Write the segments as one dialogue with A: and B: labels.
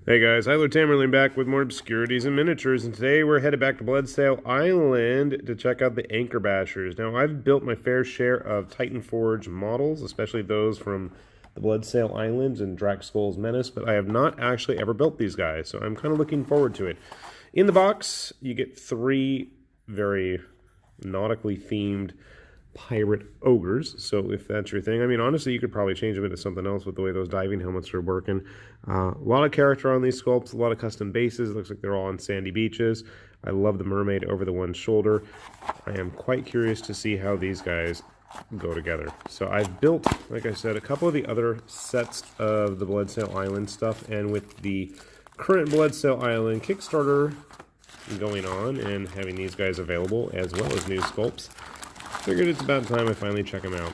A: Hey guys, Tamerlane back with more obscurities and miniatures, and today we're headed back to Bloodsail Island to check out the Anchor Bashers. Now, I've built my fair share of Titan Forge models, especially those from the Bloodsail Islands and Draxskull's Menace, but I have not actually ever built these guys, so I'm kind of looking forward to it. In the box, you get 3 very nautically themed pirate ogres, so if that's your thing, I mean, honestly, you could probably change them into something else with the way those diving helmets are working. A lot of character on these sculpts, a lot of custom bases. It looks like they're all on sandy beaches. I love the mermaid over the one shoulder. I am quite curious to see how these guys go together. So I've built, like I said, a couple of the other sets of the Bloodsail Island stuff, and with the current Bloodsail Island Kickstarter going on and having these guys available as well as new sculpts, figured it's about time I finally check them out.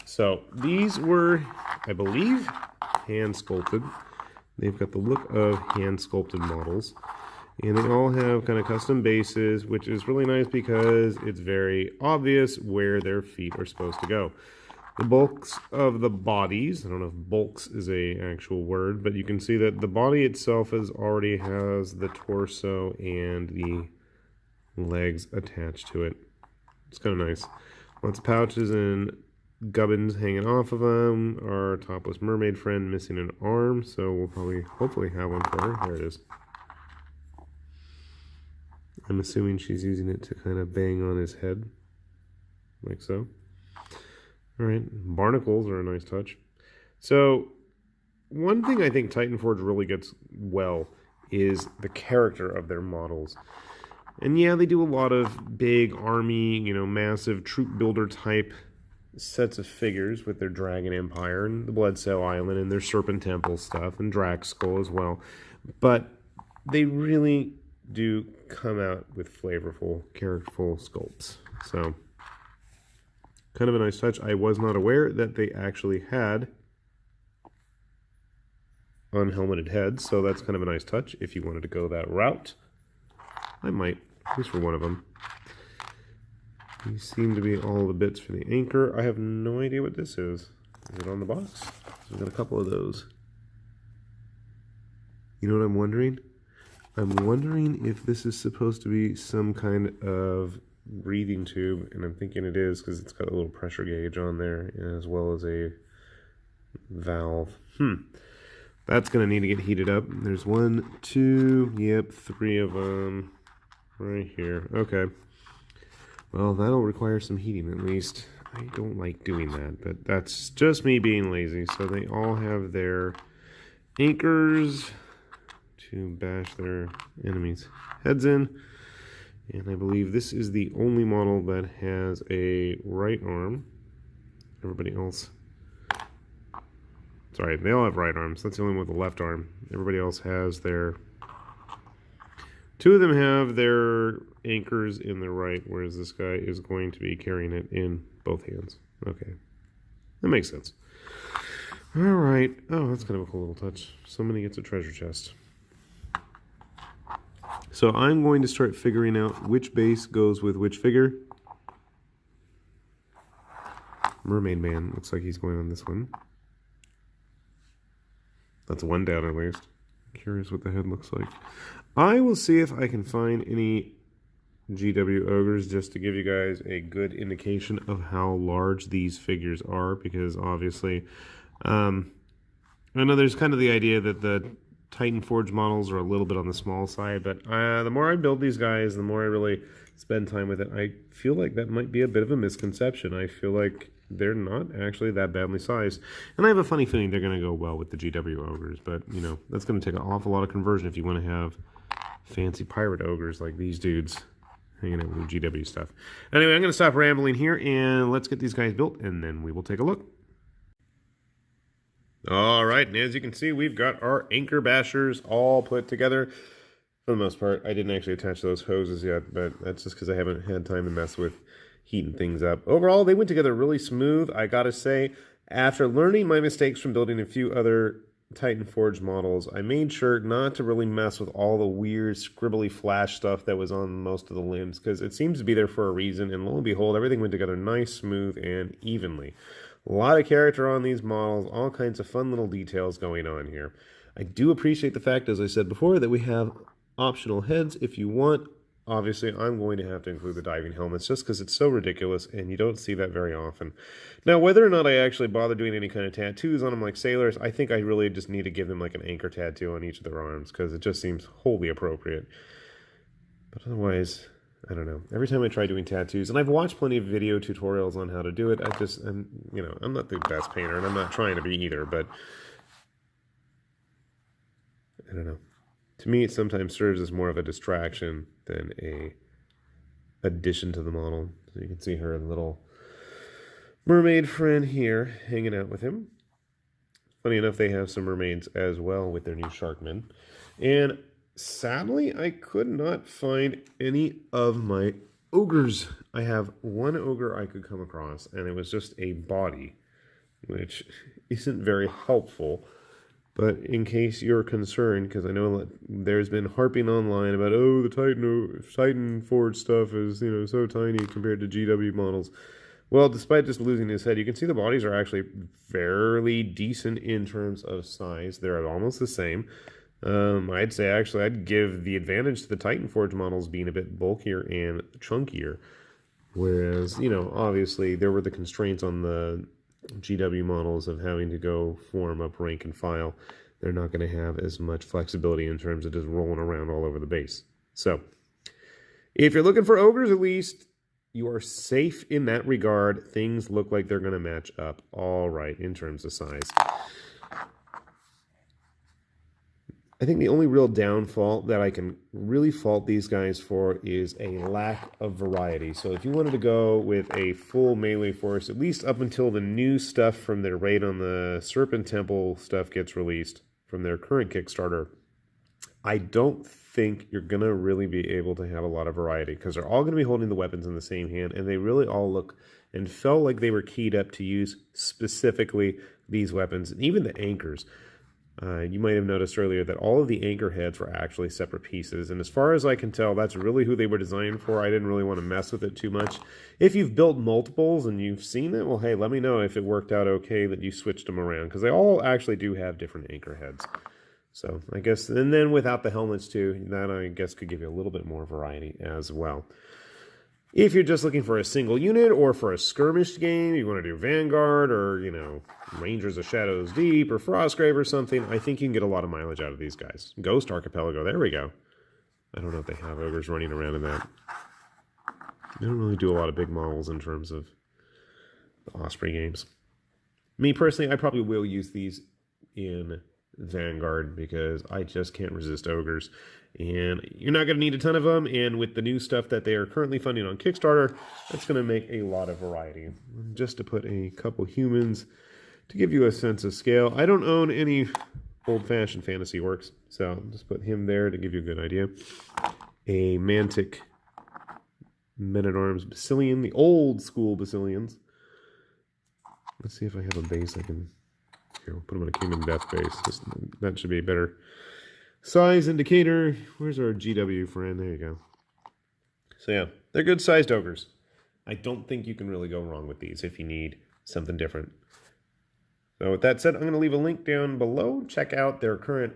A: So these were, I believe, hand sculpted. They've got the look of hand sculpted models, and they all have kind of custom bases, which is really nice because it's very obvious where their feet are supposed to go. The bulks of the bodies, I don't know if bulks is a actual word, but you can see that the body itself already has the torso and the legs attached to it. It's kind of nice. Lots of pouches and gubbins hanging off of them. Our topless mermaid friend missing an arm, so we'll probably hopefully have one for her. There it is. I'm assuming she's using it to kind of bang on his head, like so. Alright, barnacles are a nice touch. So one thing I think Titan Forge really gets well is the character of their models. And yeah, they do a lot of big army, massive troop builder type sets of figures with their Dragon Empire and the Bloodsail Island and their Serpent Temple stuff and Draxskull as well. But they really do come out with flavorful, characterful sculpts. So, kind of a nice touch. I was not aware that they actually had unhelmeted heads, so that's kind of a nice touch. If you wanted to go that route, I might. At least for one of them. These seem to be all the bits for the anchor. I have no idea what this is. Is it on the box? We've got a couple of those. You know what I'm wondering? I'm wondering if this is supposed to be some kind of breathing tube, and I'm thinking it is because it's got a little pressure gauge on there as well as a valve. That's going to need to get heated up. There's 1, 2, yep, 3 of them. Right here. Okay. Well, that'll require some heating at least. I don't like doing that, but that's just me being lazy. So they all have their anchors to bash their enemies' heads in. And I believe this is the only model that has a right arm. Everybody else... Sorry, they all have right arms. That's the only one with the left arm. Everybody else has their... 2 of them have their anchors in the right, whereas this guy is going to be carrying it in both hands. Okay. That makes sense. Alright. Oh, that's kind of a cool little touch. Somebody gets a treasure chest. So I'm going to start figuring out which base goes with which figure. Mermaid Man. Looks like he's going on this one. That's one down at least. Curious what the head looks like. I will see if I can find any GW Ogres just to give you guys a good indication of how large these figures are, because obviously I know there's kind of the idea that the Titan Forge models are a little bit on the small side, but the more I build these guys, the more I really spend time with it. I feel like that might be a bit of a misconception. I feel like they're not actually that badly sized. And I have a funny feeling they're going to go well with the GW Ogres, but, that's going to take an awful lot of conversion if you want to have fancy pirate ogres like these dudes hanging out with GW stuff. Anyway, I'm going to stop rambling here, and let's get these guys built, and then we will take a look. All right, and as you can see, we've got our anchor bashers all put together. For the most part, I didn't actually attach those hoses yet, but that's just because I haven't had time to mess with heating things up. Overall, they went together really smooth, I gotta say. After learning my mistakes from building a few other Titan Forge models, I made sure not to really mess with all the weird scribbly flash stuff that was on most of the limbs, because it seems to be there for a reason, and lo and behold, everything went together nice, smooth, and evenly. A lot of character on these models, all kinds of fun little details going on here. I do appreciate the fact, as I said before, that we have optional heads if you want. Obviously, I'm going to have to include the diving helmets just because it's so ridiculous and you don't see that very often. Now, whether or not I actually bother doing any kind of tattoos on them like sailors, I think I really just need to give them like an anchor tattoo on each of their arms because it just seems wholly appropriate. But otherwise, I don't know. Every time I try doing tattoos, and I've watched plenty of video tutorials on how to do it, I'm not the best painter and I'm not trying to be either, but I don't know. To me, it sometimes serves as more of a distraction than a addition to the model. So you can see her little mermaid friend here hanging out with him. Funny enough, they have some mermaids as well with their new sharkmen. And sadly, I could not find any of my ogres. I have one ogre I could come across, and it was just a body, which isn't very helpful. But in case you're concerned, because I know there's been harping online about, oh, the Titan Forge stuff is, so tiny compared to GW models. Well, despite just losing his head, you can see the bodies are actually fairly decent in terms of size. They're almost the same. I'd say, actually, I'd give the advantage to the Titan Forge models being a bit bulkier and chunkier. Whereas, obviously, there were the constraints on the GW models of having to go form up rank and file. They're not going to have as much flexibility in terms of just rolling around all over the base. So, if you're looking for ogres, at least, you are safe in that regard. Things look like they're going to match up all right in terms of size. I think the only real downfall that I can really fault these guys for is a lack of variety. So if you wanted to go with a full melee force, at least up until the new stuff from their raid on the Serpent Temple stuff gets released from their current Kickstarter, I don't think you're going to really be able to have a lot of variety because they're all going to be holding the weapons in the same hand, and they really all look and felt like they were keyed up to use specifically these weapons, and even the anchors. You might have noticed earlier that all of the anchor heads were actually separate pieces, and as far as I can tell, that's really who they were designed for. I didn't really want to mess with it too much. If you've built multiples and you've seen it, well, hey, let me know if it worked out okay that you switched them around, because they all actually do have different anchor heads. So I guess, and then without the helmets too, that I guess could give you a little bit more variety as well. If you're just looking for a single unit or for a skirmish game, you want to do Vanguard or, Rangers of Shadows Deep or Frostgrave or something, I think you can get a lot of mileage out of these guys. Ghost Archipelago, there we go. I don't know if they have ogres running around in that. They don't really do a lot of big models in terms of the Osprey games. Me personally, I probably will use these in Vanguard because I just can't resist ogres, and you're not going to need a ton of them, and with the new stuff that they are currently funding on Kickstarter, that's going to make a lot of variety. Just to put a couple humans to give you a sense of scale, I don't own any old-fashioned fantasy works, so I'll just put him there to give you a good idea. A Mantic Men-at-Arms Basilian, the old school Basilians. Let's see if I have a base I can... Here, we'll put them on a Kingdom Death base. That should be a better size indicator. Where's our GW friend? There you go. So yeah, they're good sized ogres. I don't think you can really go wrong with these if you need something different. So with that said, I'm going to leave a link down below. Check out their current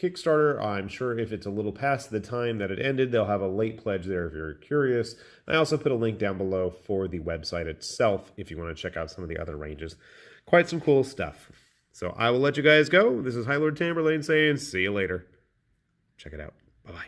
A: Kickstarter. I'm sure if it's a little past the time that it ended, they'll have a late pledge there if you're curious. I also put a link down below for the website itself if you want to check out some of the other ranges. Quite some cool stuff. So I will let you guys go. This is High Lord Tamberlane saying see you later. Check it out. Bye-bye.